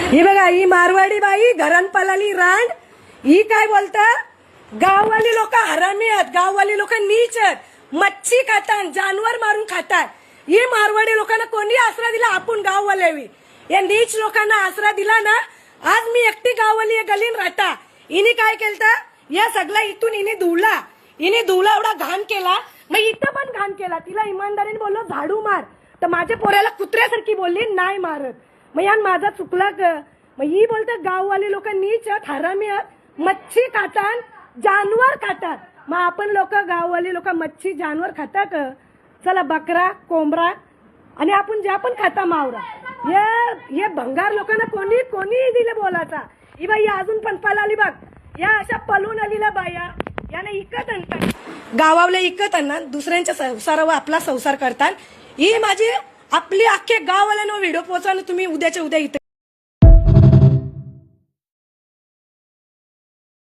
ही बघा, ही मारवाडी बाई घरान पलाली रांड. ही काय बोलता, गाववाली लोक हरामी आहेत, गाववाली लोक नीच आहेत, मच्छी खातात, जानवर मारून खातात. ही मारवाडी लोकांना कोणी आसरा दिला, आपण गाववाल्यावी. या नीच लोकांना आसरा दिला ना, आज मी एकटी गाववाली गलीन राहता. हिने काय केलता, या सगळा इथून हिने धुवला एवढा घाण केला. मग इथं पण घाण केला. तिला इमानदारीने बोललो झाडू मार, तर माझ्या पोऱ्याला कुत्र्यासारखी बोलली नाही मारत. मग यान माझा चुकला ग. मग ही बोलतात गाववाले लोक नीच आहेत, हरामी आहेत, मच्छी खातात, जानवर खातात. मग आपण लोक गाववाले लोक मच्छी जानवर खातात. चला बकरा कोंबडा आणि आपण ज्या पण खाता मावरा. हे भंगार लोकांना कोणी कोणी दिले बोलायचा. ही बाई अजून पण पलाली बघ. या अशा पलून आलेल्या बाया याने इकत आणतात, गावावले इकत आणणार, दुसऱ्यांच्या संसारावर आपला संसार करतात. ही माझी आपली अख्खे गाववाल्यांना व्हिडिओ पोहोचवा. तुम्ही उद्याच्या उद्या इथे